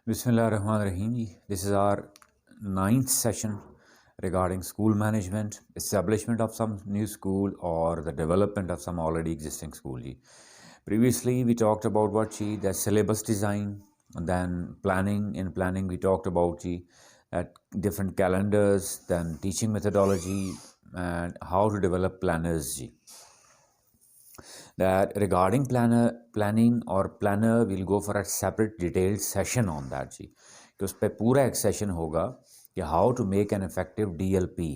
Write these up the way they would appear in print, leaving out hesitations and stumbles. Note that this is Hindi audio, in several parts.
Bismillahirrahmanirrahim. This is our ninth session regarding school management, establishment of some new school or the development of some already existing school. Previously, we talked about the syllabus design, and then planning. In planning, we talked about that different calendars, then teaching methodology, and how to develop planners. That regarding planning or planner, we'll go for a separate detailed session on that जी, कि उस पर पूरा एक सेशन होगा कि how to make an effective DLP.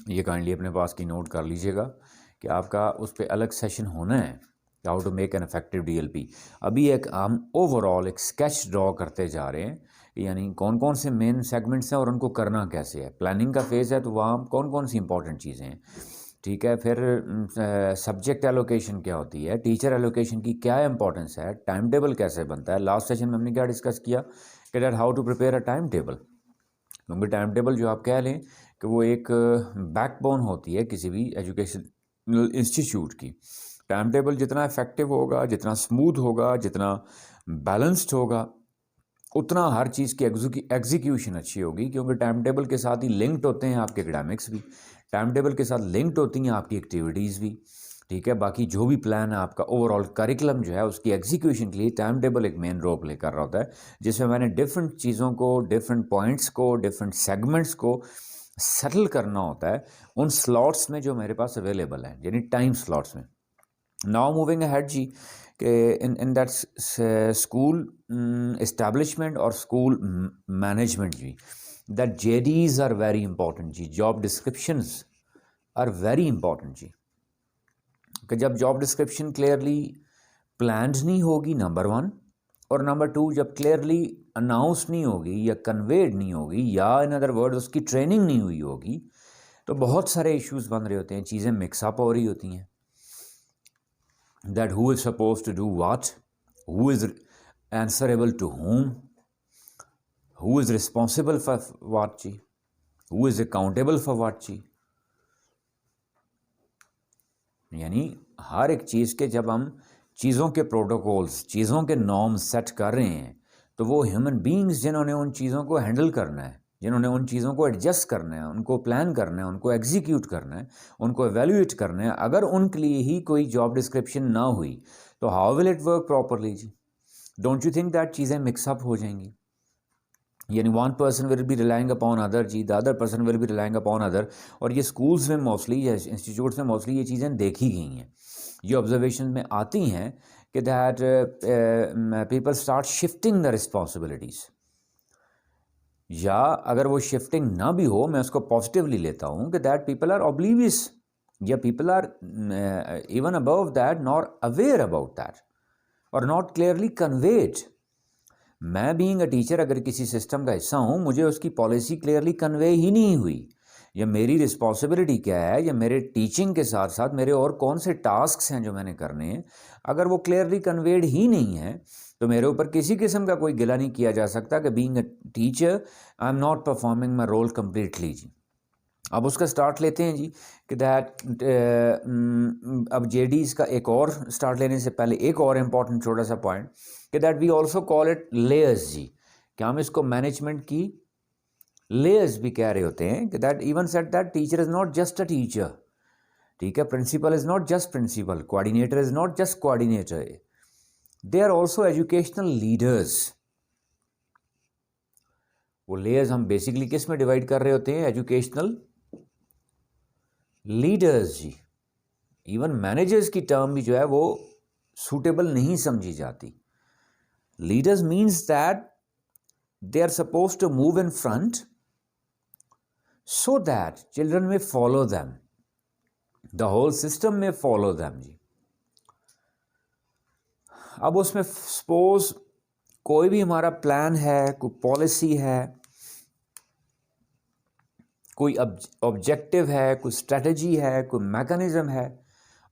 ये काइंडली अपने पास की नोट कर लीजिएगा कि आपका उस पर अलग सेशन होना है कि how to make an effective DLP. अभी एक हम ओवरऑल एक स्केच ड्रॉ करते जा रहे हैं, यानी कौन कौन से मेन सेगमेंट्स हैं और उनको करना कैसे है. प्लानिंग का फेज़ है तो वहाँ कौन कौन सी इंपॉर्टेंट चीज़ें हैं, ठीक है. फिर सब्जेक्ट एलोकेशन क्या होती है, टीचर एलोकेशन की क्या इंपॉर्टेंस है, टाइम टेबल कैसे बनता है. लास्ट सेशन में हमने क्या डिस्कस किया कि that how to prepare a time table. क्योंकि टाइम टेबल जो आप कह लें कि वो एक बैकबोन होती है किसी भी एजुकेशनल इंस्टीट्यूट की. टाइम टेबल जितना इफेक्टिव होगा, जितना स्मूथ होगा, जितना बैलेंस्ड होगा, उतना हर चीज़ की एग्जीक्यूशन अच्छी होगी. क्योंकि टाइम टेबल के साथ ही लिंक्ड होते हैं आपके एकेडमिक्स भी, टाइम टेबल के साथ लिंक्ड होती हैं आपकी एक्टिविटीज़ भी, ठीक है. बाकी जो भी प्लान है आपका ओवरऑल करिकुलम जो है उसकी एग्जीक्यूशन के लिए टाइम टेबल एक मेन रोल प्ले कर रहा होता है, जिसमें मैंने डिफरेंट चीज़ों को, डिफरेंट पॉइंट्स को, डिफरेंट सेगमेंट्स को सेटल करना होता है उन स्लॉट्स में जो मेरे पास अवेलेबल हैं, यानी टाइम स्लॉट्स में. नाउ मूविंग अहेड जी, in that school establishment or school management जी, that JDs are very important जी, job descriptions are very important जी. कि जब जॉब डिस्क्रिप्शन क्लियरली प्लान्ड नहीं होगी, नंबर वन, और नंबर टू जब क्लियरली अनाउंस नहीं होगी या कन्वेड नहीं होगी या इन अदर वर्ड उसकी ट्रेनिंग नहीं हुई होगी, तो बहुत सारे इश्यूज बन रहे होते हैं, चीज़ें मिक्सअप हो रही होती हैं. That who is supposed to do what, who is answerable to whom, who is responsible for what ji, who is accountable for what जी. यानी हर एक चीज़ के जब हम चीज़ों के प्रोटोकॉल्स, चीज़ों के नॉर्म्स सेट कर रहे हैं, तो वो ह्यूमन बीइंग्स जिन्होंने उन चीज़ों को हैंडल करना है, जिन्होंने उन चीज़ों को एडजस्ट करना है, उनको प्लान करना है, उनको एग्जीक्यूट करना है, उनको एवेल्यूएट करना है, अगर उनके लिए ही कोई जॉब डिस्क्रिप्शन ना हुई तो how will it work properly जी. डोंट यू थिंक दैट चीज़ें मिक्सअप हो जाएंगी. यानी one person will be relying upon other जी, the other person will be relying upon other. और ये स्कूल्स में मोस्टली या इंस्टीट्यूट्स में मोस्टली ये चीज़ें देखी गई हैं, ये ऑब्जर्वेशन में आती हैं कि that people start shifting the responsibilities. या अगर वो शिफ्टिंग ना भी हो, मैं उसको पॉजिटिवली लेता हूँ कि दैट पीपल आर ऑब्लीवियस, या people are even above that not aware about that और नॉट क्लियरली कन्वेड. मैं बीइंग अ टीचर अगर किसी सिस्टम का हिस्सा हूँ, मुझे उसकी पॉलिसी क्लियरली कन्वे ही नहीं हुई, या मेरी रिस्पॉन्सिबिलिटी क्या है, या मेरे टीचिंग के साथ साथ मेरे और कौन से टास्क्स हैं जो मैंने करने हैं, अगर वो क्लियरली कन्वेड ही नहीं है, तो मेरे ऊपर किसी किस्म का कोई गिला नहीं किया जा सकता कि being a teacher I am not performing my role completely ji. अब उसका स्टार्ट लेते हैं जी कि दैट अब JDs का एक और स्टार्ट लेने से पहले एक और इम्पॉर्टेंट छोटा सा पॉइंट कि that we also call it layers ji, कि हम इसको मैनेजमेंट की लेयर्स भी कह रहे होते हैं. कि that even set that teacher is not just a teacher, ठीक है, principal is not just principal, coordinator is not just coordinator, they are also educational leaders. वो लेयर्स हम बेसिकली किस में डिवाइड कर रहे होते हैं, एजुकेशनल लीडर्स जी. इवन मैनेजर्स की टर्म भी जो है वो सूटेबल नहीं समझी जाती. Leaders means that they are suppose to move in front so that children में follow them, the whole system में फॉलो दैम जी. अब उसमें सपोज कोई भी हमारा प्लान है, कोई पॉलिसी है, कोई ऑब्जेक्टिव है, कोई स्ट्रेटजी है, कोई मैकेनिज्म है,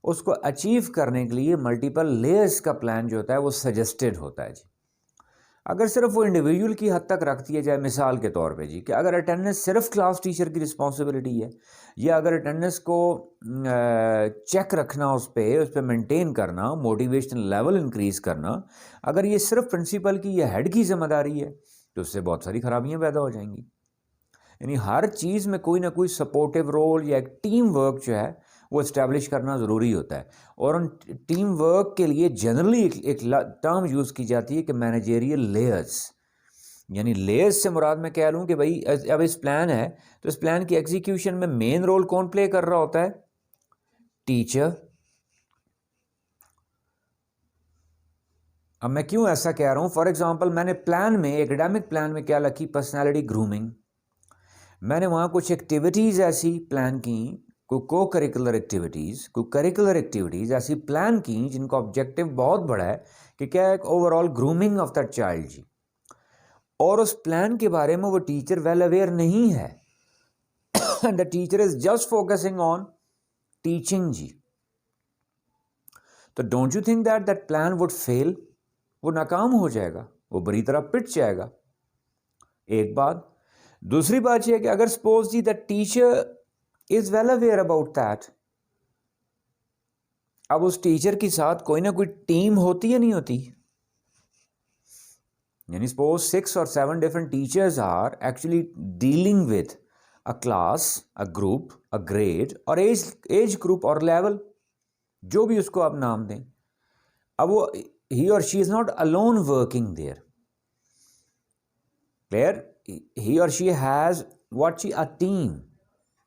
उसको अचीव करने के लिए मल्टीपल लेयर्स का प्लान जो होता है वो सजेस्टेड होता है जी. अगर सिर्फ वो इंडिविजुअल की हद तक रख दिया जाए, मिसाल के तौर पे जी, कि अगर अटेंडेंस सिर्फ क्लास टीचर की रिस्पॉन्सिबिलिटी है, या अगर अटेंडेंस को चेक रखना, उस पर मेंटेन करना, मोटिवेशन लेवल इंक्रीज़ करना, अगर ये सिर्फ प्रिंसिपल की या हेड की जिम्मेदारी है, तो उससे बहुत सारी खराबियाँ पैदा हो जाएंगी। यानी हर चीज़ में कोई ना कोई सपोर्टिव रोल या एक टीम वर्क जो है वो इस्टेब्लिश करना ज़रूरी होता है। और उन टीम वर्क के लिए जनरली एक टर्म यूज़ की जाती है कि मैनेजेरियल लेयर्स। यानी लेयर्स से मुराद मैं कह लूँ कि भाई अब इस प्लान है, तो इस प्लान की एग्जीक्यूशन में मेन रोल कौन प्ले कर रहा होता है? टीचर। अब मैं क्यों ऐसा कह रहा हूँ? फॉर एग्जांपल, मैंने प्लान में, एकेडमिक प्लान में क्या रखी? Personality grooming. मैंने वहाँ कुछ एक्टिविटीज़ ऐसी प्लान की, को करिकुलर एक्टिविटीज़ ऐसी प्लान की जिनका ऑब्जेक्टिव बहुत बड़ा है कि क्या है, overall grooming of that child ji. और उस प्लान के बारे में वो टीचर वेल अवेयर नहीं है and the teacher is just focusing on teaching ji. तो don't you think that that plan would fail? वो नाकाम हो जाएगा, वो बुरी तरह पिट जाएगा। एक बात। दूसरी बात यह है कि अगर सपोज जी the teacher is well aware about that, अब उस टीचर के साथ कोई ना कोई टीम होती या नहीं होती? यानी suppose 6 or 7 different teachers are actually dealing with a class, a group, a grade और एज ग्रुप और लेवल, जो भी उसको आप नाम दें। अब वो ही और she is not alone working there, clear? He और she has what she a team.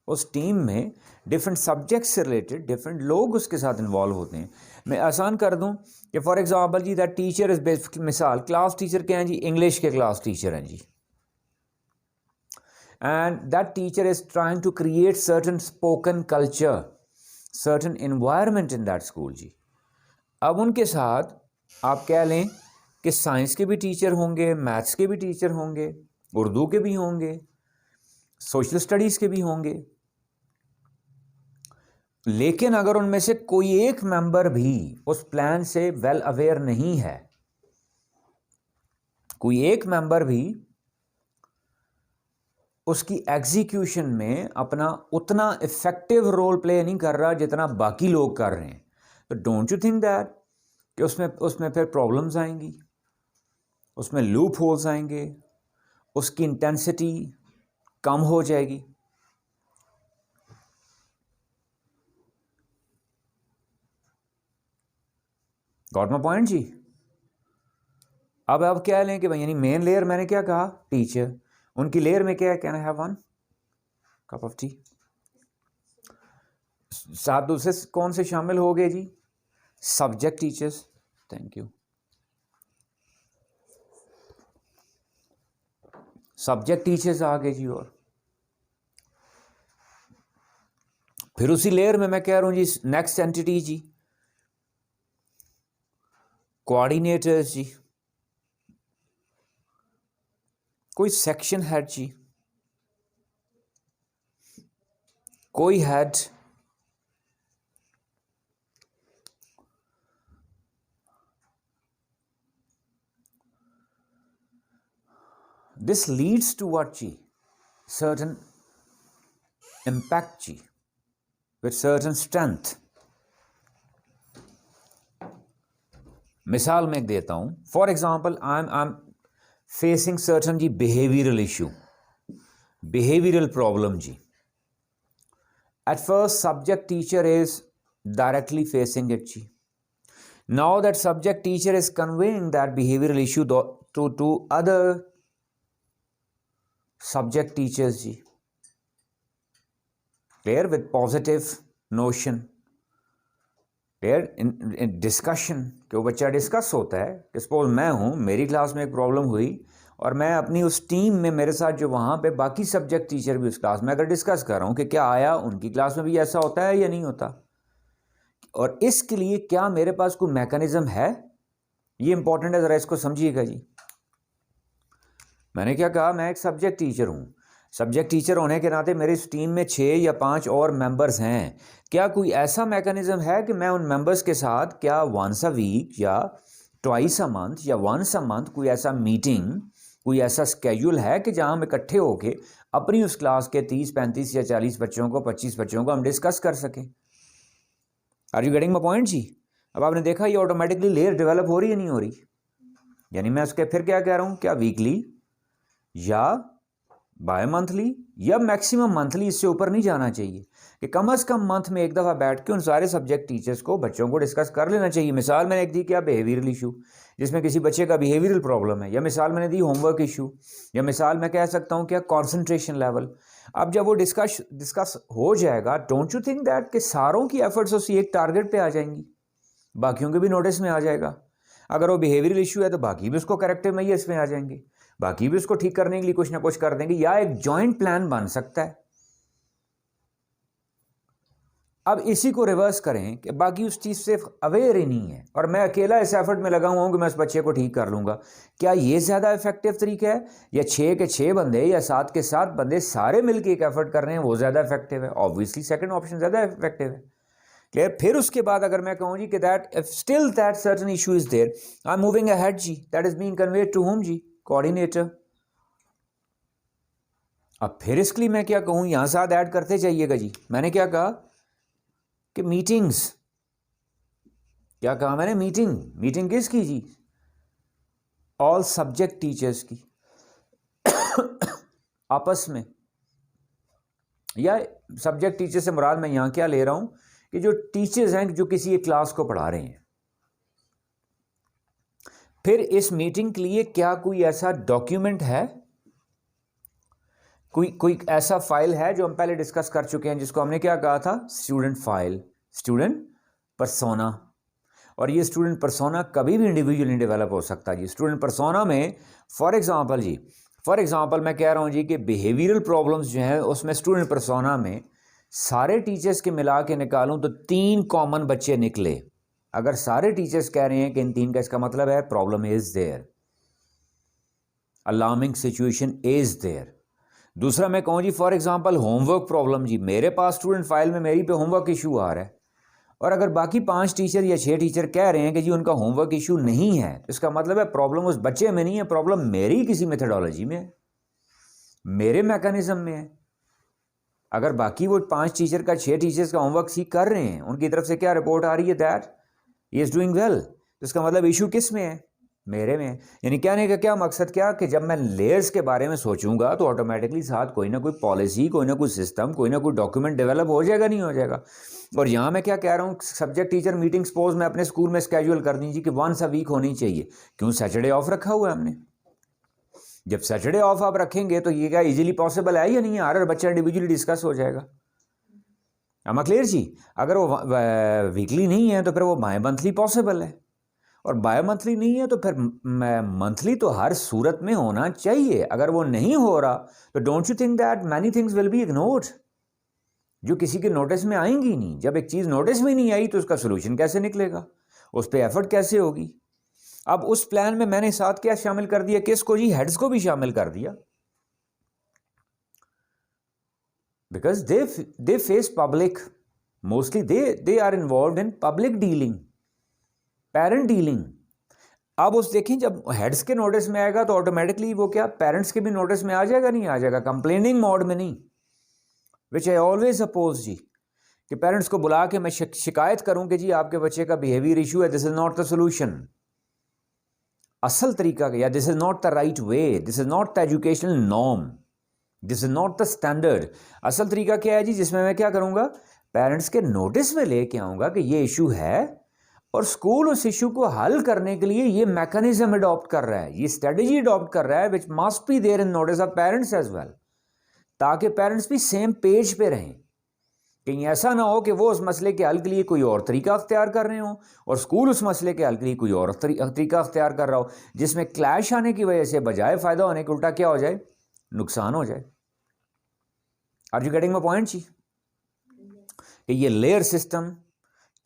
उस टीम में डिफरेंट सब्जेक्ट से रिलेटेड डिफरेंट लोग उसके साथ इन्वॉल्व होते हैं। मैं आसान कर दूं कि for example ji that teacher is basic, मिसाल क्लास टीचर क्या हैं जी? इंग्लिश के क्लास टीचर हैं ji. And that teacher is trying to create certain spoken culture, certain environment in that school ji. अब उनके साथ आप कह लें कि साइंस के भी टीचर होंगे, मैथ्स के भी टीचर होंगे, उर्दू के भी होंगे, सोशल स्टडीज़ के भी होंगे। लेकिन अगर उनमें से कोई एक मेंबर भी उस प्लान से वेल अवेयर नहीं है, कोई एक मेंबर भी उसकी एग्जीक्यूशन में अपना उतना इफेक्टिव रोल प्ले नहीं कर रहा जितना बाकी लोग कर रहे हैं, तो डोंट यू थिंक दैट कि उसमें फिर प्रॉब्लम्स आएंगी, उसमें लूप होल्स आएंगे, उसकी इंटेंसिटी कम हो जाएगी। Got my point ji? अब आप क्या लें कि भाई, यानी मेन लेयर मैंने क्या कहा? टीचर। उनकी लेयर में क्या है? Can I have one cup of tea? साथ दूसरे कौन से शामिल हो गए ji? Subject teachers. Thank you. Subject teachers आ गए जी। और फिर उसी लेयर में मैं कह रहा हूं जी, नेक्स्ट एंटिटी जी, कोऑर्डिनेटर्स जी, कोई सेक्शन हेड जी, कोई head, this leads to what जी? सर्टन इम्पैक्ट जी, विद सर्टन स्ट्रेंथ। मिसाल मैं देता हूं, for example I am facing certain जी बिहेवियरल इशू, बिहेवियरल प्रॉब्लम जी। At first, subject teacher is directly facing it जी. Now that subject teacher is conveying that behavioral issue to other subject teachers जी. Clear? With positive notion. Clear? In discussion, कि वो बच्चा डिस्कस होता है कि सपोज मैं हूँ, मेरी क्लास में एक प्रॉब्लम हुई और मैं अपनी उस टीम में, मेरे साथ जो वहाँ पे बाकी सब्जेक्ट टीचर भी उस क्लास में, अगर डिस्कस कर रहा हूँ कि क्या आया उनकी क्लास में भी ऐसा होता है या नहीं होता, और इसके लिए क्या मेरे पास कोई मैकेनिज्म है, ये इंपॉर्टेंट है, ज़रा इसको समझिएगा जी। मैंने क्या कहा? मैं एक सब्जेक्ट टीचर हूँ। सब्जेक्ट टीचर होने के नाते मेरी इस टीम में 6 या 5 और मेंबर्स हैं। क्या कोई ऐसा मैकेनिज्म है कि मैं उन मेंबर्स के साथ क्या वंस अ वीक या ट्वाइस अ मंथ या वंस अ मंथ कोई ऐसा मीटिंग, कोई ऐसा स्केड्यूल है कि जहां हम इकट्ठे होके अपनी उस क्लास के 30, 35 या 40 बच्चों को, 25 बच्चों को हम डिस्कस कर सकें। Are you getting my point ji? अब आपने देखा ये ऑटोमेटिकली लेयर डेवलप हो रही है नहीं हो रही? यानी मैं उसके फिर क्या कह रहा हूं, क्या वीकली या बाय मंथली या मैक्सिमम मंथली, इससे ऊपर नहीं जाना चाहिए, कि कम से कम मंथ में एक दफ़ा बैठ के उन सारे सब्जेक्ट टीचर्स को, बच्चों को डिस्कस कर लेना चाहिए। मिसाल मैंने एक दी क्या, बिहेवियरल इशू, जिसमें किसी बच्चे का बिहेवियरल प्रॉब्लम है, या मिसाल मैंने दी होमवर्क इशू, या मिसाल मैं कह सकता हूँ क्या कॉन्सेंट्रेशन लेवल। अब जब वो डिस्कस हो जाएगा, डोंट यू थिंक दैट कि सारों की एफर्ट्स उसी एक टारगेट पे आ जाएंगी, बाकियों के भी नोटिस में आ जाएगा। अगर वो बिहेवियरल इशू है तो बाकी भी उसको करेक्टिव मेजर्स में आ जाएंगे, बाकी भी उसको ठीक करने के लिए कुछ ना कुछ कर देंगे, या एक जॉइंट प्लान बन सकता है। अब इसी को रिवर्स करें कि बाकी उस चीज़ से अवेयर ही नहीं है और मैं अकेला इस एफर्ट में लगा हुआ हूं कि मैं उस बच्चे को ठीक कर लूंगा, क्या ये ज़्यादा इफेक्टिव तरीका है, या 6 के 6 बंदे या 7 के 7 बंदे सारे मिलकर एक एफर्ट कर रहे हैं, वो ज़्यादा इफेक्टिव है? ऑब्वियसली सेकंड ऑप्शन ज़्यादा इफेक्टिव है। क्लियर? फिर उसके बाद अगर मैं कहूँ जी कि that if still that certain issue is there, I am moving ahead जी, that is being conveyed to home जी, कोऑर्डिनेटर। अब फिर इसके लिए मैं क्या कहूँ, यहां साथ ऐड करते जाइएगा जी। मैंने क्या कहा कि मीटिंग्स, क्या कहा मैंने, मीटिंग किसकी जी? ऑल सब्जेक्ट टीचर्स की आपस में, या सब्जेक्ट टीचर से मुराद मैं यहां क्या ले रहा हूं कि जो टीचर्स हैं जो किसी एक क्लास को पढ़ा रहे हैं। फिर इस मीटिंग के लिए क्या कोई ऐसा डॉक्यूमेंट है, कोई ऐसा फाइल है जो हम पहले डिस्कस कर चुके हैं, जिसको हमने क्या कहा था, स्टूडेंट फाइल, स्टूडेंट परसोना। और ये स्टूडेंट परसोना कभी भी इंडिविजुअली डेवलप हो सकता है जी। स्टूडेंट परसोना में फॉर एग्जांपल मैं कह रहा हूँ जी कि बिहेवियरल प्रॉब्लम्स जो हैं उसमें स्टूडेंट परसोना में सारे टीचर्स के मिला के निकालूं तो 3 कॉमन बच्चे निकले। अगर सारे टीचर्स कह रहे हैं कि इन 3 का, इसका मतलब है problem is there, alarming situation is there. दूसरा मैं कहूँ जी फॉर एग्जांपल होमवर्क प्रॉब्लम जी, मेरे पास स्टूडेंट फाइल में मेरी पे होमवर्क इशू आ रहा है, और अगर बाकी 5 टीचर या 6 टीचर कह रहे हैं कि जी उनका होमवर्क इशू नहीं है, तो इसका मतलब है प्रॉब्लम उस बच्चे में नहीं है, प्रॉब्लम मेरी किसी मेथडोलॉजी में है, मेरे मैकेनिज्म में है। अगर बाकी वो 5 टीचर का 6 टीचर्स का होमवर्क सीख कर रहे हैं, उनकी तरफ से क्या रिपोर्ट आ रही है, that he is doing well, तो इसका मतलब इशू किस में है, मेरे में। यानी कहने का क्या मकसद, क्या कि जब मैं लेयर्स के बारे में सोचूंगा तो ऑटोमेटिकली साथ कोई ना कोई पॉलिसी, कोई ना कोई सिस्टम, कोई ना कोई डॉक्यूमेंट डेवलप हो जाएगा, नहीं हो जाएगा। और यहाँ मैं क्या कह रहा हूँ, सब्जेक्ट टीचर मीटिंग सपोज मैं अपने स्कूल में स्केड्यूल कर दीजिए कि वंस अ वीक होनी चाहिए। क्यों? सैटरडे ऑफ रखा हुआ है हमने। जब सैटरडे ऑफ आप रखेंगे तो ये क्या इजीली पॉसिबल है या नहीं है? हर बच्चा इंडिविजुअली डिस्कस हो जाएगा। am I क्लियर जी? अगर वो वीकली नहीं है तो फिर वो बाय मंथली पॉसिबल है, और बाय मंथली नहीं है तो फिर मंथली तो हर सूरत में होना चाहिए। अगर वो नहीं हो रहा तो don't you think that many things will be ignored, जो किसी के नोटिस में आएंगी नहीं। जब एक चीज़ नोटिस में नहीं आई तो उसका सोल्यूशन कैसे निकलेगा, उस पर एफर्ट कैसे होगी? अब उस प्लान में मैंने साथ क्या शामिल कर दिया, किसको जी? हेड्स को भी शामिल कर दिया, because they face public, mostly they are involve in public dealing, parent dealing. अब उस देखें जब हेड्स के नोटिस में आएगा तो ऑटोमेटिकली वो क्या पेरेंट्स के भी नोटिस में आ जाएगा, नहीं आ जाएगा? कंप्लेनिंग मोड में नहीं, विच आई ऑलवेज अपोज जी, कि पेरेंट्स को बुला के मैं शिकायत करूं कि जी आपके बच्चे का बिहेवियर इशू है, this is not the solution. असल तरीका या this is not the right way, this is not the educational norm, this is not the standard. असल तरीका क्या है जी, जिसमें मैं क्या करूंगा, पेरेंट्स के नोटिस में लेके आऊंगा कि ये इशू है, और स्कूल उस इशू को हल करने के लिए ये मैकेनिज्म अडॉप्ट कर रहा है, ये स्ट्रेटेजी अडॉप्ट कर रहा है, which must be there in notice of parents as well, ताकि पेरेंट्स भी सेम पेज पे रहें। कहीं ऐसा ना हो कि वो उस मसले के हल के लिए कोई और तरीका अख्तियार कर रहे हो और स्कूल उस मसले के हल के लिए कोई और तरीका अख्तियार कर रहा हो, जिसमें क्लैश आने की वजह से बजाय फायदा होने के उल्टा क्या हो जाए, नुकसान हो जाए। Are you getting my point ji? कि ये लेयर सिस्टम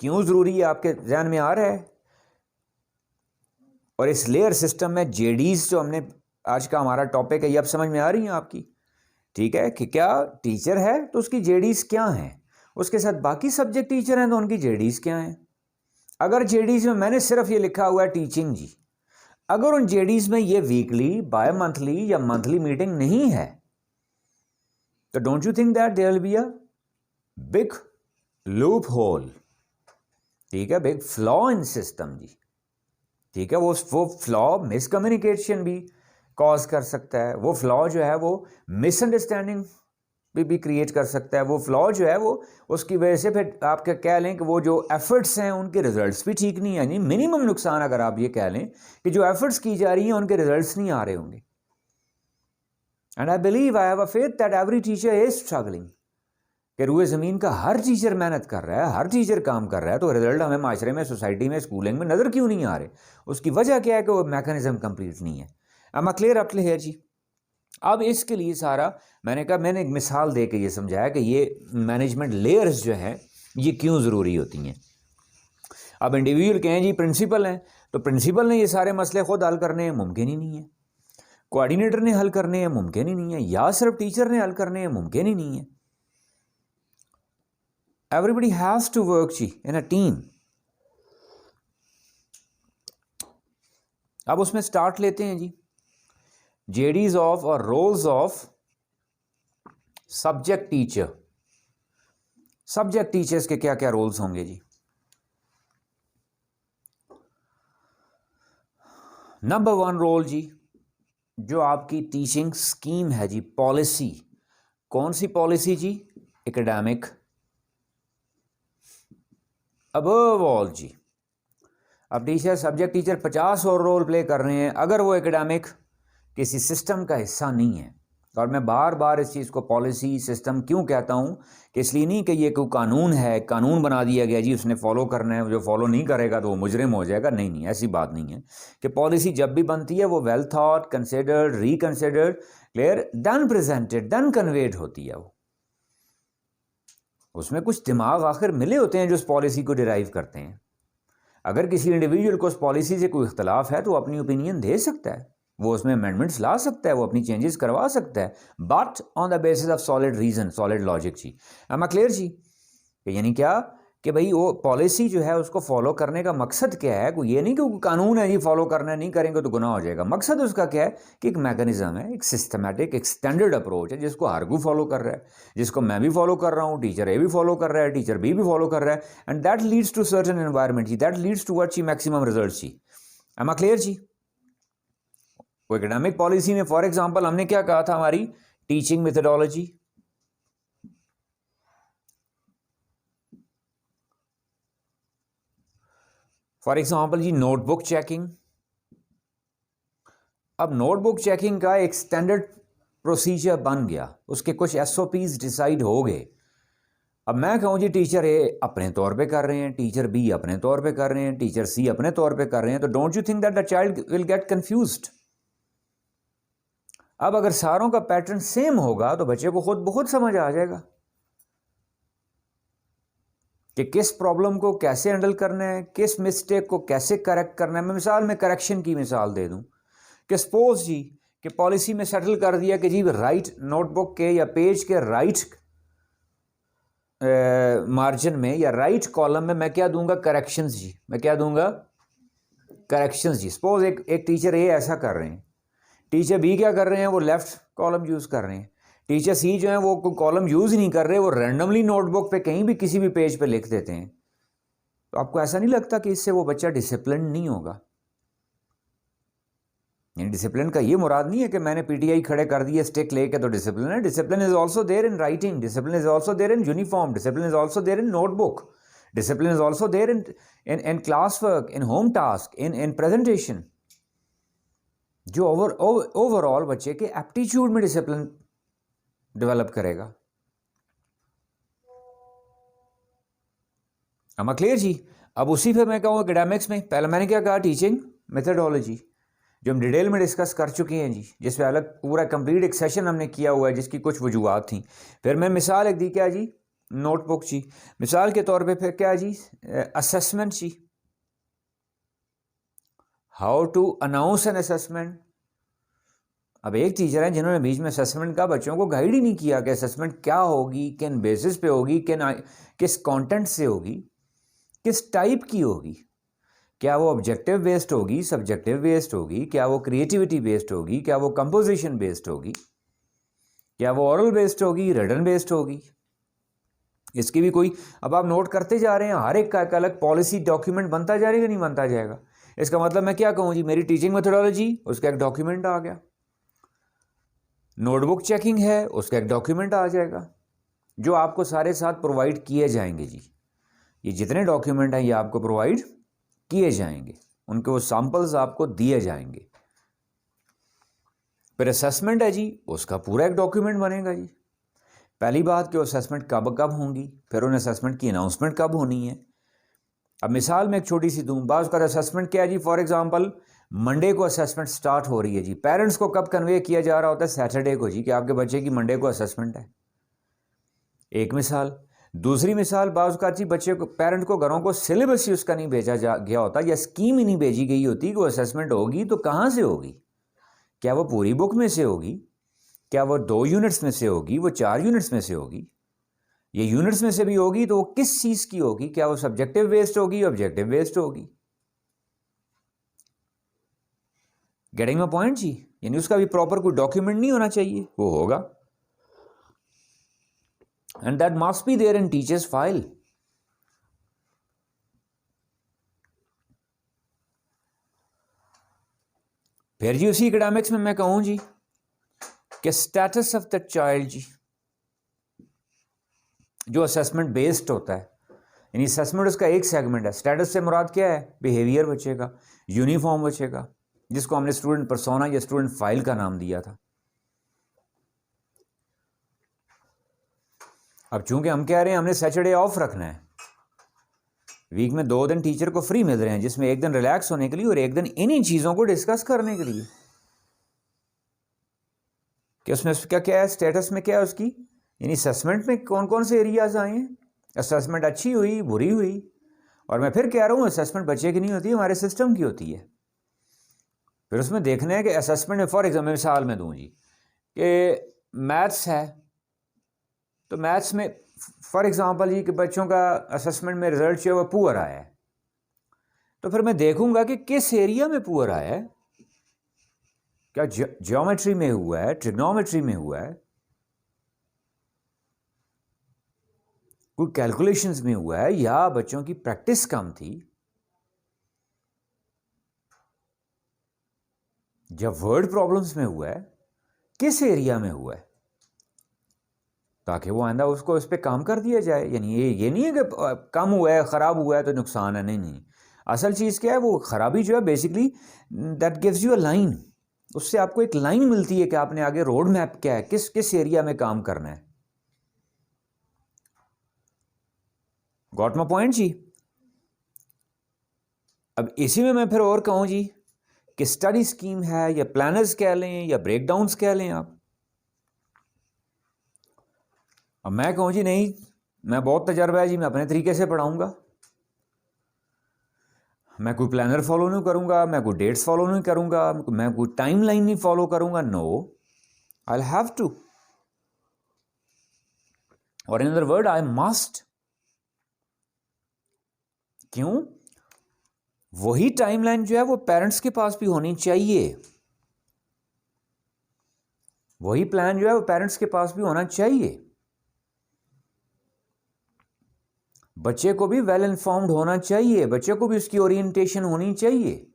क्यों जरूरी है, आपके ध्यान में आ रहा है? और इस लेयर सिस्टम में जेडीज जो हमने आज का हमारा टॉपिक है, ये अब समझ में आ रही है आपकी? ठीक है, कि क्या टीचर है तो उसकी जेडीज क्या हैं, उसके साथ बाकी सब्जेक्ट टीचर हैं तो उनकी जेडीज क्या हैं। अगर जेडीज में मैंने सिर्फ ये लिखा हुआ है टीचिंग जी, अगर उन जेडीज में ये वीकली, बाय मंथली या मंथली मीटिंग नहीं है, तो don't you think that there will be a big loophole, ठीक है, बिग फ्लॉ इन सिस्टम जी, ठीक है। वो फ्लॉ मिसकम्युनिकेशन भी कॉज कर सकता है, वो फ्लॉ जो है वो मिसअंडरस्टैंडिंग भी क्रिएट कर सकता है, वो फ्लॉ जो है वो उसकी वजह से फिर आप क्या कह लें कि वो जो एफर्ट्स हैं उनके रिजल्ट्स भी ठीक नहीं है, यानी मिनिमम नुकसान अगर आप ये कह लें कि जो एफर्ट्स की जा रही हैं उनके रिजल्ट्स नहीं आ रहे होंगे। And I believe, I have a faith that every teacher is struggling, कि रूए ज़मीन का हर टीचर मेहनत कर रहा है, हर टीचर काम कर रहा है, तो रिजल्ट हमें माशरे में, सोसाइटी में, स्कूलिंग में नज़र क्यों नहीं आ रहे? उसकी वजह क्या है कि वो मैकेनिज्म कंप्लीट नहीं है। आई क्लियर अप क्लियर जी। अब इसके लिए सारा मैंने कहा, मैंने एक मिसाल दे के ये समझाया कि ये मैनेजमेंट लेयर्स जो हैं ये क्यों ज़रूरी होती हैं। अब इंडिविजुअल कहें जी प्रिंसिपल हैं, तो प्रिंसिपल ने ये सारे मसले खुद हल करने हैं, मुमकिन ही नहीं है। कोऑर्डिनेटर ने हल करने हैं, मुमकिन ही नहीं है। या सिर्फ टीचर ने हल करने हैं, मुमकिन ही नहीं है। Everybody has to work ji in a team। अब उसमें स्टार्ट लेते हैं जी, जेडीज ऑफ और roles of subject teacher. Subject teachers के क्या क्या रोल्स होंगे जी? नंबर 1 रोल जी, जो आपकी टीचिंग स्कीम है जी, पॉलिसी। कौन सी पॉलिसी जी? एकेडमिक अबव ऑल जी। अब टीचर, सब्जेक्ट टीचर 50 और रोल प्ले कर रहे हैं, अगर वो एकेडमिक किसी सिस्टम का हिस्सा नहीं है। और मैं बार बार इस चीज़ को पॉलिसी सिस्टम क्यों कहता हूँ कि इसलिए नहीं कि ये कोई कानून है, कानून बना दिया गया जी उसने फॉलो करना है, जो फॉलो नहीं करेगा तो वो मुजरिम हो जाएगा। नहीं नहीं, ऐसी बात नहीं है। कि पॉलिसी जब भी बनती है वो well thought, considered, reconsidered, clear, then presented, then conveyed होती है। वो उसमें कुछ दिमाग आखिर मिले होते हैं जो उस पॉलिसी को डिराइव करते हैं। अगर किसी इंडिविजुअल को उस पॉलिसी से कोई इख्तलाफ है तो वो अपनी ओपिनियन दे सकता है, वो उसमें अमेंडमेंट्स ला सकता है, वो अपनी चेंजेस करवा सकता है, but on the basis of solid reason, solid logic जी। एम आई क्लियर जी? यानी क्या कि भाई वो पॉलिसी जो है उसको फॉलो करने का मकसद क्या है? कोई ये नहीं कि कानून है जी फॉलो करना है, नहीं करेंगे तो गुनाह हो जाएगा। मकसद उसका क्या है कि एक मैकेनिज्म है, एक सिस्टमैटिक, एक स्टैंडर्ड अप्रोच है जिसको हर कोई फॉलो कर रहा है, जिसको मैं भी फॉलो कर रहा हूँ, टीचर ए भी फॉलो कर रहा है, टीचर बी भी फॉलो कर रहा है, and that leads to certain environment जी, दैट लीड्स टू व्हाट जी मैक्सिमम रिजल्ट जी। एम आई क्लियर जी? वो एकेडमिक पॉलिसी में फॉर एग्जाम्पल हमने क्या कहा था, हमारी टीचिंग मेथडोलॉजी, फॉर एग्जाम्पल जी नोटबुक चेकिंग। अब नोटबुक चेकिंग का एक स्टैंडर्ड प्रोसीजर बन गया, उसके कुछ एसओपीज डिसाइड हो गए। अब मैं कहूँ जी टीचर ए अपने तौर पे कर रहे हैं, टीचर बी अपने तौर पे कर रहे हैं, टीचर सी अपने तौर पे कर रहे हैं, तो don't you think that the child will get confused? अब अगर सारों का पैटर्न सेम होगा तो बच्चे को खुद बहुत समझ आ जाएगा कि किस प्रॉब्लम को कैसे हैंडल करना है, किस मिस्टेक को कैसे करेक्ट करना है। मैं मिसाल में करेक्शन की मिसाल दे दूं कि सपोज जी कि पॉलिसी में सेटल कर दिया कि जी राइट नोटबुक के या पेज के राइट मार्जिन में या राइट कॉलम में मैं क्या दूंगा? करेक्शंस जी। मैं क्या दूंगा? करेक्शंस जी। सपोज एक टीचर ए ऐसा कर रहे हैं, टीचर बी क्या कर रहे हैं? वो लेफ्ट कॉलम यूज़ कर रहे हैं, टीचर सी जो है वो कॉलम यूज़ नहीं कर रहे, वो रैंडमली नोटबुक पे कहीं भी किसी भी पेज पे लिख देते हैं। तो आपको ऐसा नहीं लगता कि इससे वो बच्चा डिसिप्लिन नहीं होगा? यानी डिसिप्लिन का ये मुराद नहीं है कि मैंने पीटीआई खड़े कर दिए स्टिक लेके तो डिसिप्लिन है। Discipline is also there in writing, discipline is also there in uniform, discipline is also there in notebook, discipline is also there in class work, in home task, in presentation, जो ओवरऑल बच्चे के एप्टीट्यूड में डिसिप्लिन डेवलप करेगा। हम क्लियर जी? अब उसी पे मैं कहूँ एकेडमिक्स में पहले मैंने क्या कहा? टीचिंग मेथडोलॉजी, जो हम डिटेल में डिस्कस कर चुके हैं जी, जिस पे अलग पूरा कंप्लीट एक सेशन हमने किया हुआ है जिसकी कुछ वजूहत थी। फिर मैं मिसाल एक दी, क्या जी? नोटबुक जी। मिसाल के तौर पे फिर क्या जी? असेसमेंट जी, how to announce an assessment. अब एक टीचर है जिन्होंने बीच में असेसमेंट का बच्चों को गाइड ही नहीं किया कि असेसमेंट क्या होगी, किन बेसिस पे होगी, किस कंटेंट से होगी, किस टाइप की होगी। क्या वो ऑब्जेक्टिव बेस्ड होगी, सब्जेक्टिव बेस्ड होगी, क्या वो क्रिएटिविटी बेस्ड होगी, क्या वो कंपोजिशन बेस्ड होगी, क्या वो ओरल बेस्ड होगी, रिटन बेस्ड होगी? इसकी भी कोई, अब आप नोट करते जा रहे हैं, हर एक का अलग पॉलिसी डॉक्यूमेंट बनता जाएगा, नहीं बनता जाएगा? इसका मतलब मैं क्या कहूँ जी, मेरी टीचिंग मेथोडोलॉजी, उसका एक डॉक्यूमेंट आ गया। नोटबुक चेकिंग है, उसका एक डॉक्यूमेंट आ जाएगा, जो आपको सारे साथ प्रोवाइड किए जाएंगे जी। ये जितने डॉक्यूमेंट हैं ये आपको प्रोवाइड किए जाएंगे, उनके वो सैंपल्स आपको दिए जाएंगे। फिर असेसमेंट है जी, उसका पूरा एक डॉक्यूमेंट बनेगा जी। पहली बात कि असेसमेंट कब कब होंगी, फिर उन असेसमेंट की अनाउंसमेंट कब होनी है। अब मिसाल में एक छोटी सी दूँ, बाज़ का असेसमेंट क्या है जी, फॉर एग्जांपल मंडे को असेसमेंट स्टार्ट हो रही है जी, पेरेंट्स को कब कन्वे किया जा रहा होता है? सैटरडे को जी, कि आपके बच्चे की मंडे को असेसमेंट है। एक मिसाल। दूसरी मिसाल, बाज़ का जी बच्चे को, पेरेंट को घरों को सिलेबस ही उसका नहीं भेजा गया होता, या स्कीम ही नहीं भेजी गई होती कि वो असेसमेंट होगी तो कहाँ से होगी? क्या वो पूरी बुक में से होगी, क्या वो 2 यूनिट्स में से होगी, वो 4 यूनिट्स में से होगी? ये यूनिट्स में से भी होगी तो वो किस चीज़ की होगी? क्या वो सब्जेक्टिव बेस्ड होगी, ऑब्जेक्टिव बेस्ड होगी? गेटिंग माय पॉइंट जी? यानी उसका भी प्रॉपर कोई डॉक्यूमेंट नहीं होना चाहिए, वो होगा, and that must be there in teachers file. फिर जी उसी एकेडमिक्स में मैं कहूं जी कि स्टेटस ऑफ द चाइल्ड जी, जो असेसमेंट बेस्ड होता है, यानी असेसमेंट उसका एक सेगमेंट है। स्टेटस से मुराद क्या है? बिहेवियर बच्चे का, यूनिफॉर्म बच्चे का, जिसको हमने स्टूडेंट पर्सोना या स्टूडेंट फाइल का नाम दिया था। अब चूंकि हम कह रहे हैं हमने सैटरडे ऑफ रखना है, वीक में 2 दिन टीचर को फ्री मिल रहे हैं, जिसमें एक दिन रिलैक्स होने के लिए और एक दिन इन्हीं चीज़ों को डिस्कस करने के लिए, कि उसमें क्या क्या है, स्टेटस में क्या है उसकी, यानी असेसमेंट में कौन कौन से एरियाज आए हैं, असेसमेंट अच्छी हुई, बुरी हुई। और मैं फिर कह रहा हूँ असेसमेंट बच्चे की नहीं होती, हमारे सिस्टम की होती है। फिर उसमें देखना है कि असेसमेंट में, फॉर एग्जाम्पल मिसाल में दूँ जी कि मैथ्स है, तो मैथ्स में फॉर एग्जांपल ये कि बच्चों का असेसमेंट में रिजल्ट जो है वो पुअर आया है, तो फिर मैं देखूंगा कि किस एरिया में पुअर आया है। क्या ज्योमेट्री में हुआ है, ट्रिग्नोमेट्री में हुआ है, कोई कैलकुलेशंस में हुआ है, या बच्चों की प्रैक्टिस कम थी, जब वर्ड प्रॉब्लम्स में हुआ है, किस एरिया में हुआ है, ताकि वो आइंदा उसको उस पर काम कर दिया जाए। यानी ये नहीं है कि कम हुआ है, ख़राब हुआ है तो नुकसान है, नहीं नहीं। असल चीज़ क्या है, वो ख़राबी जो है basically that gives you a line, उससे आपको एक लाइन मिलती है कि आपने आगे रोड मैप क्या है, किस किस एरिया में काम करना है। Got my point ji? अब इसी में मैं फिर और कहूँ जी कि स्टडी स्कीम है, या प्लानर्स कह लें, या ब्रेकडाउन्स कह लें आप। अब मैं कहूँ जी नहीं, मैं बहुत तजर्बा है जी, मैं अपने तरीके से पढ़ाऊँगा, मैं कोई प्लानर फॉलो नहीं करूँगा, मैं कोई डेट्स फॉलो नहीं करूँगा, मैं कोई टाइम लाइन नहीं फॉलो करूँगा। No, I will have to, और in other word I must. क्यों? वही टाइमलाइन जो है वो पेरेंट्स के पास भी होनी चाहिए, वही प्लान जो है वो पेरेंट्स के पास भी होना चाहिए। बच्चे को भी वेल इन्फॉर्म्ड होना चाहिए, बच्चे को भी उसकी ओरिएंटेशन होनी चाहिए।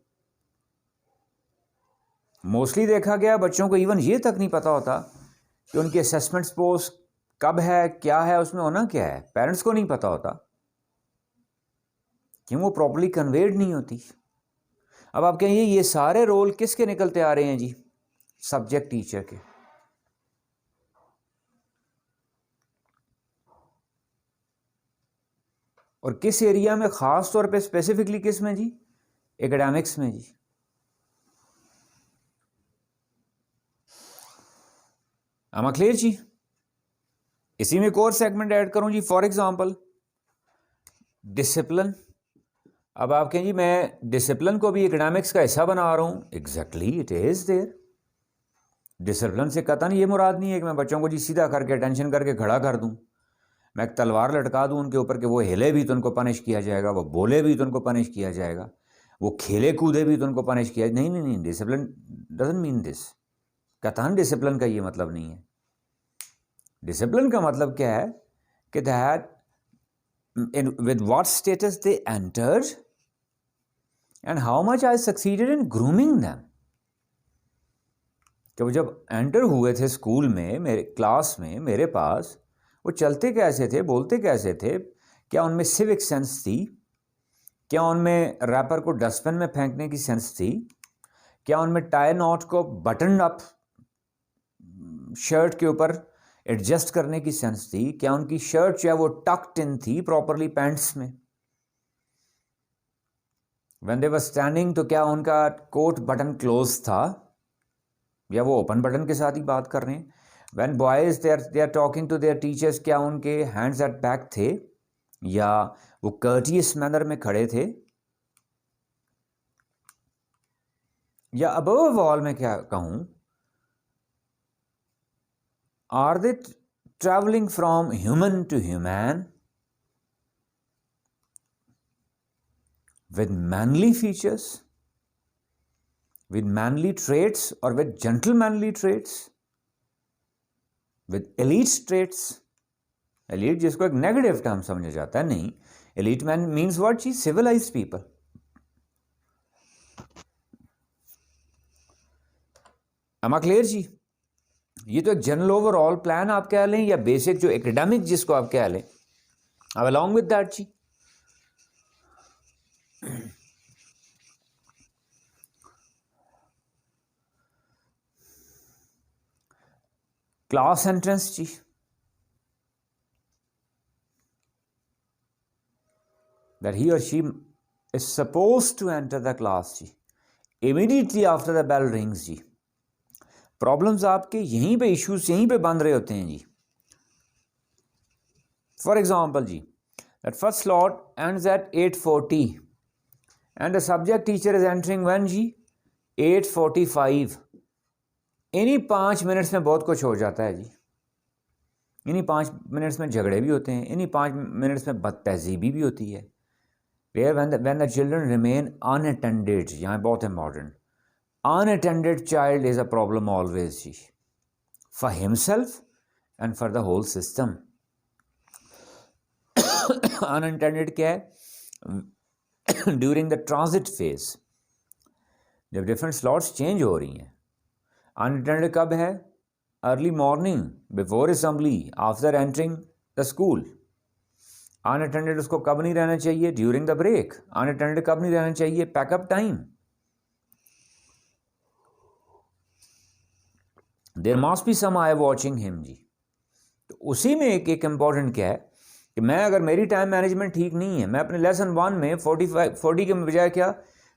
मोस्टली देखा गया बच्चों को इवन ये तक नहीं पता होता कि उनकी असेसमेंट पोस्ट कब है, क्या है, उसमें होना क्या है, पेरेंट्स को नहीं पता होता, क्यों? वो प्रॉपर्ली कन्वेड नहीं होती। अब आप कहिए ये सारे रोल किसके निकलते आ रहे हैं जी? सब्जेक्ट टीचर के। और किस एरिया में, खास तौर पे स्पेसिफिकली किस में जी? एकेडमिक्स में जी। am I क्लियर जी? इसी में एक और सेगमेंट ऐड करूं जी, फॉर एग्जांपल डिसिप्लिन। अब आप कहें जी मैं डिसिप्लिन को भी एकेडमिक्स का हिस्सा बना रहा हूं, exactly it is there. Discipline से कतन ये मुराद नहीं है कि मैं बच्चों को जी सीधा करके अटेंशन करके खड़ा कर दूं, मैं एक तलवार लटका दूं उनके ऊपर कि वो हिले भी तो उनको पनिश किया जाएगा, वो बोले भी तो उनको पनिश किया जाएगा। वो खेले कूदे भी तो उनको पनिश किया, नहीं नहीं नहीं, डिसिप्लिन डजंट मीन दिस। कतन डिसिप्लिन का ये मतलब नहीं है। डिसिप्लिन का मतलब क्या है कि that with what status they entered and how much I succeeded in grooming them। कि वो जब एंटर हुए थे स्कूल में, मेरे क्लास में मेरे पास, वो चलते कैसे थे, बोलते कैसे थे, क्या उनमें सिविक सेंस थी, क्या उनमें रैपर को डस्टबिन में फेंकने की सेंस थी, क्या उनमें टाई नॉट को बटन अप शर्ट के ऊपर एडजस्ट करने की सेंस थी, क्या उनकी शर्ट जो है वो टक्ड इन थी प्रॉपरली पैंट्स में, व्हेन दे वर स्टैंडिंग तो क्या उनका कोट बटन क्लोज था या वो ओपन बटन के साथ ही बात कर रहे हैं। When boys they are talking to their teachers, क्या उनके हैंड्स एट बैक थे या वो कर्टियस मैनर में खड़े थे, या अबव ऑल मैं क्या कहूं, are they travelling from human to human with manly features, with manly traits or with gentlemanly traits, with elite traits। elite जिसको एक नेगेटिव टर्म समझा जाता है, नहीं, elite man means what ji, civilized people। am I clear जी? ये तो एक जनरल ओवरऑल प्लान आप कह लें या बेसिक जो एकेडमिक जिसको आप कह लें, अब अलॉन्ग विद दैट जी क्लास एंट्रेंस जी, that he or she is supposed to enter the class जी immediately after the bell rings जी। प्रॉब्लम्स आपके यहीं पे, इश्यूज यहीं पे बन रहे होते हैं जी। For example ji, that first slot ends at 8:40 and the subject teacher is entering when जी 8:45। इन्हीं 5 मिनट्स में बहुत कुछ हो जाता है जी। इन्हीं 5 मिनट्स में झगड़े भी होते हैं, इन्हीं 5 मिनट्स में बदतहजीबी भी होती है। when the children remain unattended, यहाँ बहुत important, unattended child is a problem always जी, for himself and for the whole system। unattended क्या है? during the transit phase, जब different slots change हो रही हैं। unattended कब है? early morning, before assembly, after entering the school। unattended उसको कब नहीं रहना चाहिए? during the break। unattended कब नहीं रहना चाहिए? Pack up time. There must be some eye watching him जी। तो उसी में एक इंपॉर्टेंट क्या है कि मैं, अगर मेरी टाइम मैनेजमेंट ठीक नहीं है, मैं अपने लेसन 1 में 40 के बजाय क्या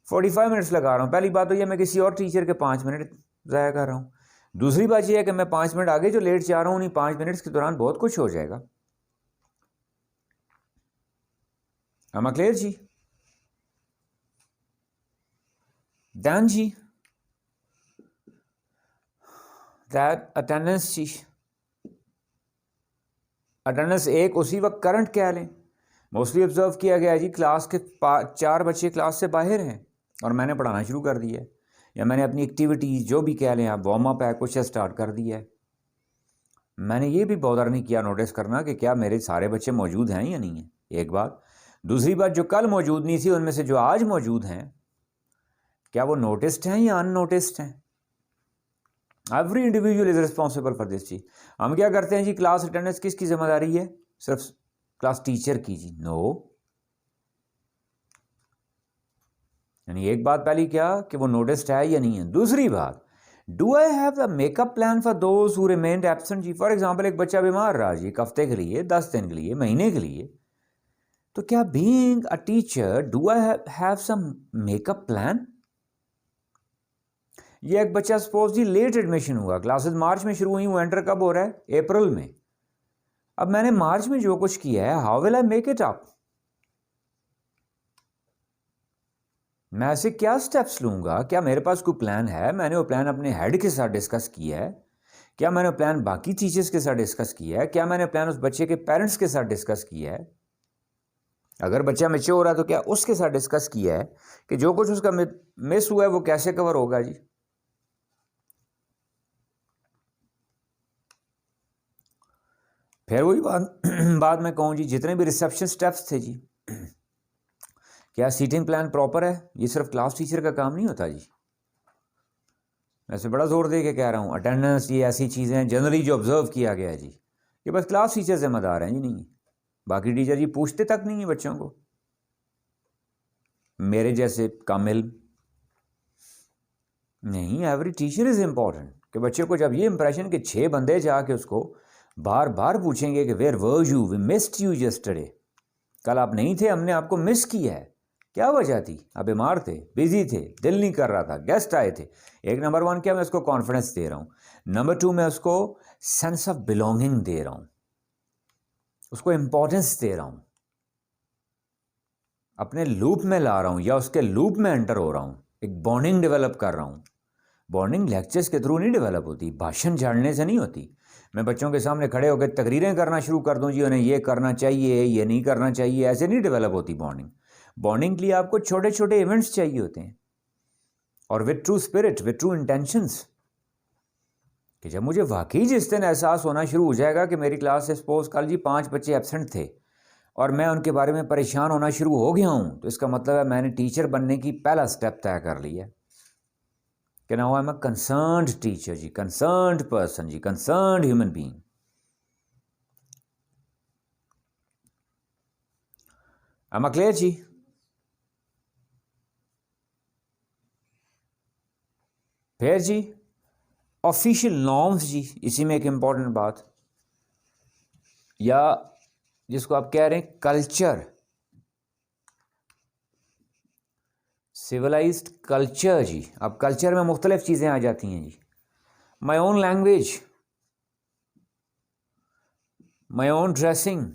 45 मिनट्स लगा रहा हूँ। पहली बात तो यह मैं किसी और टीचर के 5 मिनट ज़ाया कर रहा हूँ। दूसरी बात यह है कि मैं 5 मिनट आगे जो लेट जा रहा हूँ, उन्हीं 5 मिनट्स के दौरान बहुत कुछ हो जाएगा। am I clear जी? then जी that attendance जी, अटेंडेंस एक उसी वक्त करंट कह लें। मोस्टली ऑब्जर्व किया गया है जी, क्लास के 4 बच्चे क्लास से बाहर हैं और मैंने पढ़ाना शुरू कर दिया है, या मैंने अपनी एक्टिविटीज़ जो भी कह लें आप, वार्म अप है, कुछ स्टार्ट कर दिया है। मैंने ये भी बॉदर नहीं किया नोटिस करना कि क्या मेरे सारे बच्चे मौजूद हैं या नहीं हैं, एक बात। दूसरी बात, जो कल मौजूद नहीं थी उनमें से जो आज मौजूद हैं, क्या वो नोटिस्ड हैं या अननोटिस्ड हैं? Every individual is responsible for this जी। हम क्या करते हैं जी, क्लास अटेंडेंस किसकी जिम्मेदारी है? सिर्फ क्लास टीचर की जी? नो। यानी एक बात पहली क्या कि वो नोटिस्ड है या नहीं है। दूसरी बात, do I have the makeup plan for those who remained absent जी। फॉर एग्जाम्पल, एक बच्चा बीमार रहा जी 1 हफ्ते के लिए, 10 दिन के लिए, महीने के लिए, तो क्या being a teacher do I have some makeup plan? ये एक बच्चा सपोज जी लेट एडमिशन हुआ, क्लासेस मार्च में शुरू हुई, वो एंटर कब हो रहा है? अप्रैल में। अब मैंने मार्च में जो कुछ किया है, how will I make it up? मैं ऐसे क्या स्टेप्स लूंगा? क्या मेरे पास कोई प्लान है? मैंने वो प्लान अपने हेड के साथ डिस्कस किया है? क्या मैंने प्लान बाकी टीचर्स के साथ डिस्कस किया है? क्या मैंने प्लान उस बच्चे के पेरेंट्स के साथ डिस्कस किया है? अगर बच्चा मेच्योर हो रहा है तो क्या उसके साथ डिस्कस किया है कि जो कुछ उसका मिस हुआ है वो कैसे कवर होगा जी। फिर वही बात बाद में कहूँ जी, जितने भी रिसेप्शन स्टेप्स थे जी, क्या सीटिंग प्लान प्रॉपर है? ये सिर्फ क्लास टीचर का काम नहीं होता जी। वैसे बड़ा जोर दे के कह रहा हूँ, अटेंडेंस ये ऐसी चीज़ें जनरली जो ऑब्जर्व किया गया है जी, ये बस क्लास टीचर जिम्मेदार हैं जी, नहीं बाकी टीचर जी पूछते तक नहीं है बच्चों को। मेरे जैसे कामिल नहीं, एवरी टीचर इज़ इम्पॉर्टेंट। कि बच्चे को जब ये इंप्रेशन कि 6 बंदे जाके उसको बार बार पूछेंगे कि where were you, we missed you yesterday, कल आप नहीं थे, हमने आपको मिस किया है, क्या वजह थी? आप बीमार थे, बिजी थे, दिल नहीं कर रहा था, गेस्ट आए थे। एक नंबर 1 क्या मैं उसको कॉन्फिडेंस दे रहा हूँ, नंबर 2 मैं उसको सेंस ऑफ बिलोंगिंग दे रहा हूँ, उसको इंपॉर्टेंस दे रहा हूँ, अपने लूप में ला रहा हूँ या उसके लूप में एंटर हो रहा हूँ, एक बॉन्डिंग डेवलप कर रहा हूँ। बॉन्डिंग लेक्चर्स के थ्रू नहीं डेवलप होती, भाषण झाड़ने से नहीं होती। मैं बच्चों के सामने खड़े होकर तकरीरें करना शुरू कर दूं जी, उन्हें ये करना चाहिए, ये नहीं करना चाहिए, ऐसे नहीं डेवलप होती बॉन्डिंग। बॉन्डिंग के लिए आपको छोटे छोटे इवेंट्स चाहिए होते हैं, और with true spirit, with true intentions. कि जब मुझे वाकई जिस दिन एहसास होना शुरू हो जाएगा कि मेरी क्लास से सपोज कल जी 5 बच्चे एब्सेंट थे और मैं उनके बारे में परेशान होना शुरू हो गया हूँ, तो इसका मतलब है मैंने टीचर बनने की पहला स्टेप तय कर लिया है कि now I am a concerned teacher जी, कंसर्न्ड पर्सन जी, concerned human being. Am I clear जी? फिर जी ऑफिशियल नॉर्म्स जी, इसी में एक इंपॉर्टेंट बात, या जिसको आप कह रहे हैं कल्चर, सिविलाइज्ड कल्चर जी। अब कल्चर में मुख्तलिफ चीज़ें आ जाती हैं जी, my own language, my own dressing,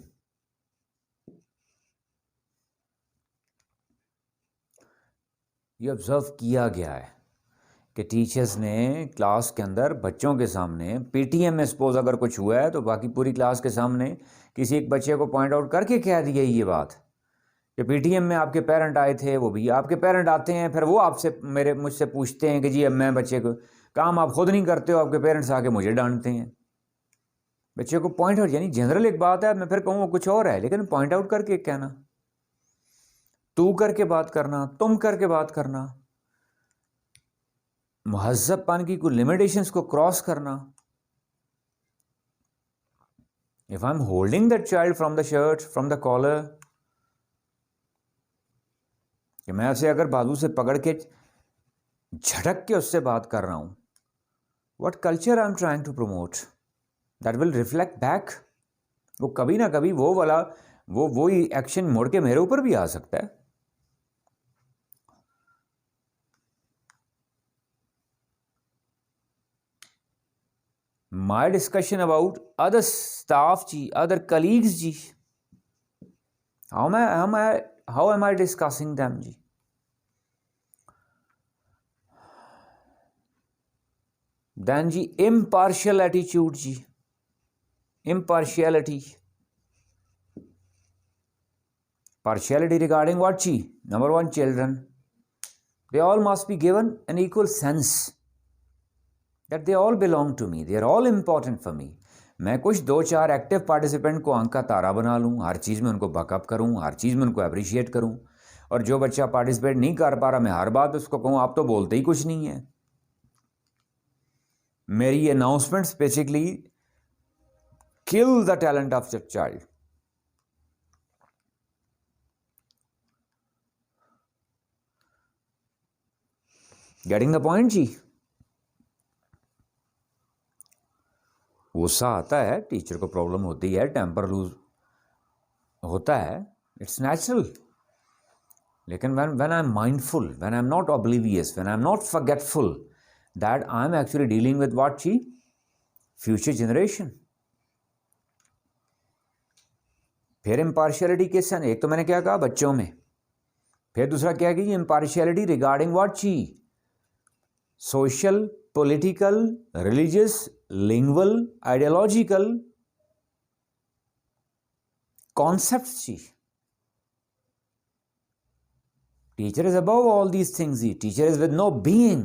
ये ऑब्जर्व किया गया है कि टीचर्स ने क्लास के अंदर बच्चों के सामने, पीटीएम में सपोज अगर कुछ हुआ है तो बाकी पूरी क्लास के सामने किसी एक बच्चे को पॉइंट आउट करके कह दिया ये बात कि पीटीएम में आपके पेरेंट आए थे, वो भी आपके पेरेंट आते हैं, फिर वो आपसे मुझसे पूछते हैं कि जी अब मैं बच्चे को, काम आप खुद नहीं करते हो, आपके पेरेंट्स आके मुझे डांटते हैं। बच्चे को पॉइंट आउट, यानी जनरल एक बात है, मैं फिर कहूँ कुछ और है, लेकिन पॉइंट आउट करके कहना, तू करके बात करना, तुम करके बात करना, महज़्ज़बपन की कोई लिमिटेशंस को क्रॉस करना। If I am holding that child from the shirt, from the collar, कि मैं उसे अगर बाजू से पकड़ के झटक के उससे बात कर रहा हूं, what culture I am trying to promote, that will reflect back. वो कभी ना कभी वो वाला वही एक्शन मोड़ के मेरे ऊपर भी आ सकता है। My discussion about other staff ji, other colleagues ji, how am I discussing them ji? Then ji impartial attitude ji, impartiality, partiality regarding what ji? Number 1, children, they all must be given an equal sense that they all belong to me, they are all important for me. मैं कुछ 2-4 एक्टिव पार्टिसिपेंट को आंख का तारा बना लूँ, हर चीज़ में उनको बकअप करूँ, हर चीज़ में उनको अप्रिशिएट करूँ, और जो बच्चा पार्टिसिपेट नहीं कर पा रहा मैं हर बात उसको कहूँ आप तो बोलते ही कुछ नहीं है। मेरी announcements basically kill the talent of the child. Getting the point जी? गुस्सा आता है, टीचर को प्रॉब्लम होती है, टेम्पर लूज होता है, इट्स नेचुरल, लेकिन when I am mindful, when I am not oblivious, when I am not forgetful that I am actually dealing with what जी? Future generation। फिर इम्पार्शियलिटी किस सन, एक तो मैंने क्या कहा बच्चों में, फिर दूसरा क्या कि इम्पार्शियलिटी रिगार्डिंग व्हाट जी? Social, political, religious, lingual, ideological concepts जी। Teacher is above all these things जी, teacher is with no being.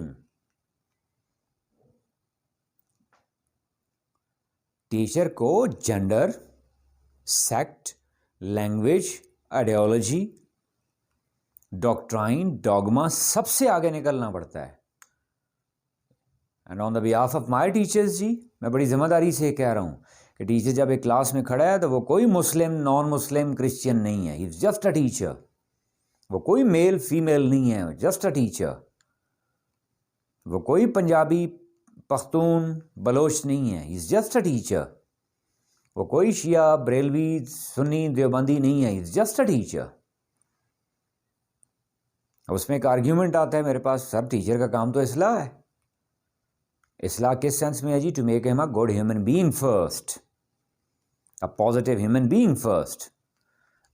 Teacher को gender, sect, language, ideology, doctrine, dogma सबसे आगे निकलना पड़ता है। And on the behalf of my teachers जी, मैं बड़ी जिम्मेदारी से कह रहा हूँ कि टीचर जब एक क्लास में खड़ा है तो वो कोई मुस्लिम, नॉन मुस्लिम, क्रिश्चियन नहीं है, he is just a teacher. वो कोई मेल फीमेल नहीं है, जस्ट अ टीचर। वो कोई पंजाबी, पख्तून, बलोच नहीं है, he is just a teacher. वो कोई शिया, बरेलवी, सुन्नी, देवबंदी नहीं है, he is just a teacher. उसमें एक आर्ग्यूमेंट आता है मेरे पास, सर टीचर का काम तो इसलाह है। इसलाह किस सेंस में है जी? To make him a good human being first, a positive human being first.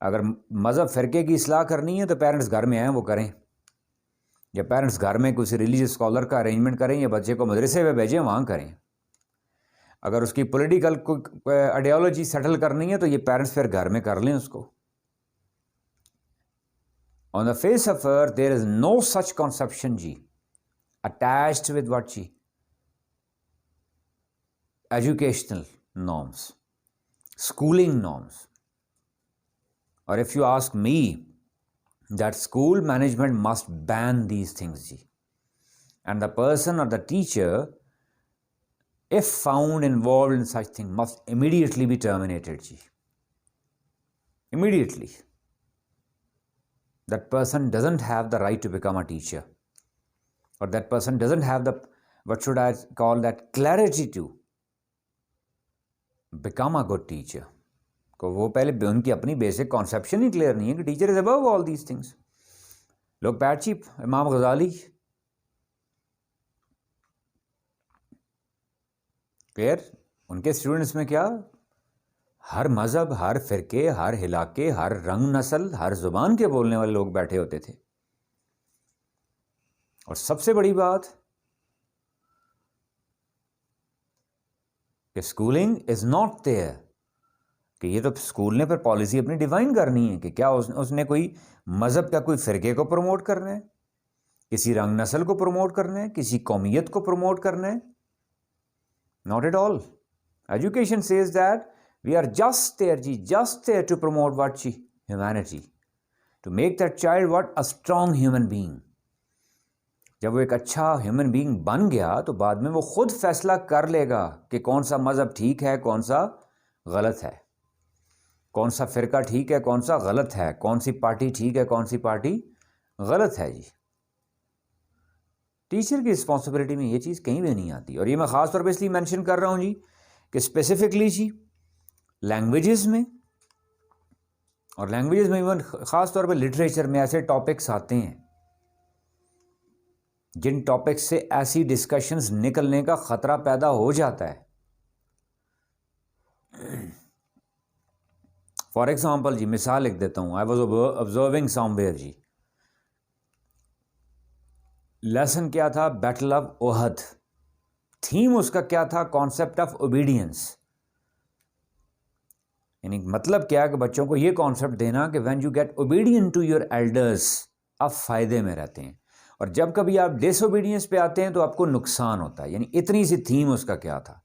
अगर मज़हब फ़िरके की इसलाह करनी है तो पेरेंट्स घर में आएँ वो करें, या पेरेंट्स घर में कुछ रिलीजियस स्कॉलर का अरेंजमेंट करें, या बच्चे को मदरसे में भेजें वहाँ करें। अगर उसकी पॉलिटिकल आइडियोलॉजी सेटल करनी है तो ये पेरेंट्स फिर घर में कर लें उसको। On the face of earth, there is no such conception, ji, attached with what, ji? Educational norms, schooling norms. Or if you ask me, that school management must ban these things, ji. And the person or the teacher, if found involved in such thing, must immediately be terminated, ji. Immediately. That person doesn't have the right to become a teacher, or that person doesn't have the, what should I call that, clarity to become a good teacher. को वो पहले उनकी अपनी बेसिक कॉन्सेप्शन ही क्लियर नहीं है कि teacher is above all these things. लोग पैट चीप, इमाम गजाली क्लियर, उनके स्टूडेंट्स में क्या हर मज़हब, हर फ़िरके, हर इलाके, हर रंग, नस्ल, हर ज़ुबान के बोलने वाले लोग बैठे होते थे। और सबसे बड़ी बात कि स्कूलिंग इज़ नॉट देयर, कि ये तो स्कूल ने फिर पॉलिसी अपनी डिफाइन करनी है कि क्या उसने कोई मज़हब का कोई फ़िरके को प्रमोट करना है, किसी रंग नस्ल को प्रमोट करना है, किसी कौमियत को प्रमोट करना है। Not at all. Education says that we are just there, ji, just there to promote what, ji? Humanity. To make that child what? A strong human being. जब वो एक अच्छा ह्यूमन बीइंग बन गया तो बाद में वो खुद फैसला कर लेगा कि कौन सा मज़हब ठीक है, कौन सा गलत है, कौन सा फ़िरका ठीक है, कौन सा गलत है, कौन सी पार्टी ठीक है, कौन सी पार्टी गलत है जी। टीचर की रिस्पॉन्सिबिलिटी में ये चीज़ कहीं भी नहीं आती। और ये मैं ख़ास तौर पे इसलिए मेंशन कर रहा हूँ जी कि स्पेसिफिकली जी लैंग्वेजेस में, और लैंग्वेजेस में इवन ख़ास तौर पे लिटरेचर में ऐसे टॉपिक्स आते हैं जिन टॉपिक्स से ऐसी डिस्कशंस निकलने का ख़तरा पैदा हो जाता है। फॉर एग्जाम्पल जी, मिसाल लिख देता हूँ। आई वॉज ऑब्जर्विंग समवेयर जी, लेसन क्या था? Battle of Uhud. थीम उसका क्या था? Concept of obedience. यानी मतलब क्या है कि बच्चों को ये कॉन्सेप्ट देना कि when you get obedient to your elders, आप फ़ायदे में रहते हैं, और जब कभी आप डिसओबीडियंस पे आते हैं तो आपको नुकसान होता है। यानी इतनी सी थीम उसका क्या था,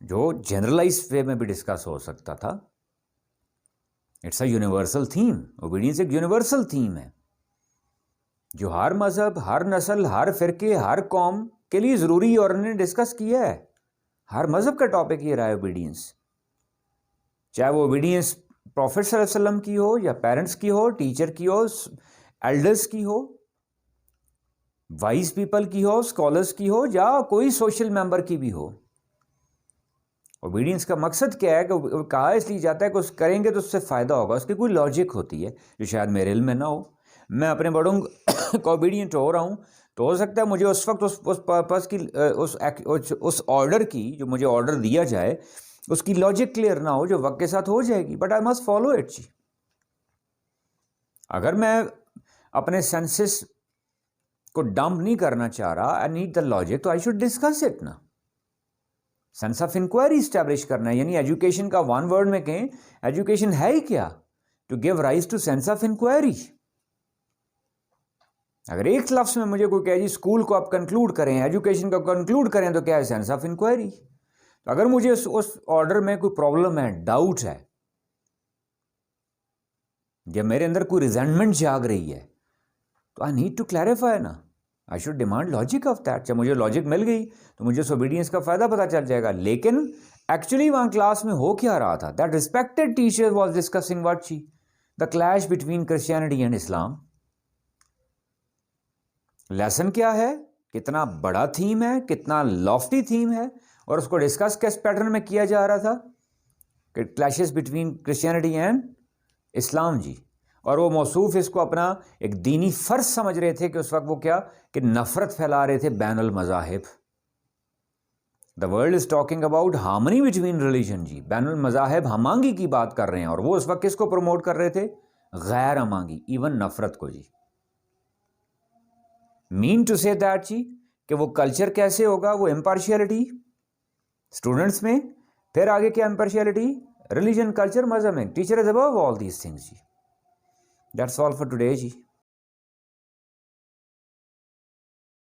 जो जनरलाइज वे में भी डिस्कस हो सकता था। It's a universal theme. Obedience एक यूनिवर्सल थीम है जो हर मज़हब, हर नस्ल, हर फ़िरके, हर कौम के लिए ज़रूरी है, और उन्होंने डिस्कस किया है। हर मज़हब का टॉपिक ये रहा है ओबीडियंस, चाहे वो ओबीडियंस प्रॉफिट सल्लल्लाहु अलैहि वसल्लम की हो, या पेरेंट्स की हो, टीचर की हो, एल्डर्स की हो, वाइज पीपल की हो, स्कॉलर्स की हो, या कोई सोशल मेंबर की भी हो। ओबीडियंस का मकसद क्या है कि कहा इसलिए जाता है कि उस करेंगे तो उससे फ़ायदा होगा, उसकी कोई लॉजिक होती है जो शायद मेरे इल्म में ना हो। मैं अपने बड़ों को ओबीडियंट हो रहा हूँ तो हो सकता है मुझे उस वक्त उस पर्पज़ की, उस ऑर्डर की, जो मुझे ऑर्डर दिया जाए, उसकी लॉजिक क्लियर ना हो, जो वक्त के साथ हो जाएगी, but I must follow it जी। अगर मैं अपने सेंसेस को डंप नहीं करना चाह रहा, आई नीड द लॉजिक, तो आई शुड डिस्कस इट ना। सेंस ऑफ इंक्वायरी इस्टेब्लिश करना है। यानी एजुकेशन का वन वर्ड में कहें, एजुकेशन है ही क्या? To give rise to sense of inquiry. अगर एक लफ्ज में मुझे कोई कहे जी स्कूल को आप कंक्लूड करें, एजुकेशन को कंक्लूड करें, तो क्या है? Sense of inquiry. तो अगर मुझे उस ऑर्डर में कोई प्रॉब्लम है, डाउट है, जब मेरे अंदर कोई रिजेंटमेंट जाग रही है, तो आई नीड टू क्लैरिफाई ना, I should demand logic of that. जब मुझे लॉजिक मिल गई तो मुझे उस ओबीडियंस का फायदा पता चल जाएगा। लेकिन एक्चुअली वहां क्लास में हो क्या रहा था? That respected teacher was discussing what she the clash between Christianity and Islam. Lesson क्या है, कितना बड़ा थीम है, कितना लॉफ्टी थीम है, और उसको डिस्कस किस पैटर्न में किया जा रहा था कि clashes between Christianity and Islam जी। और वो मौसूफ इसको अपना एक दीनी फर्ज समझ रहे थे कि उस वक्त वो क्या कि नफरत फैला रहे थे बैनुल मज़ाहिब। The world is talking about harmony between religion जी। बैनुल मज़ाहिब हमांगी की बात कर रहे हैं, और वो उस वक्त किसको प्रमोट कर रहे थे? गैर हमांगी, इवन नफरत को जी। मीन टू से दैट जी कि वो कल्चर कैसे होगा? वो इम्पार्शियलिटी स्टूडेंट्स में, फिर आगे क्या इम्पार्शियलिटी? रिलीजन, कल्चर, मजहब में। Teacher is above all these things जी। That's all for today ji.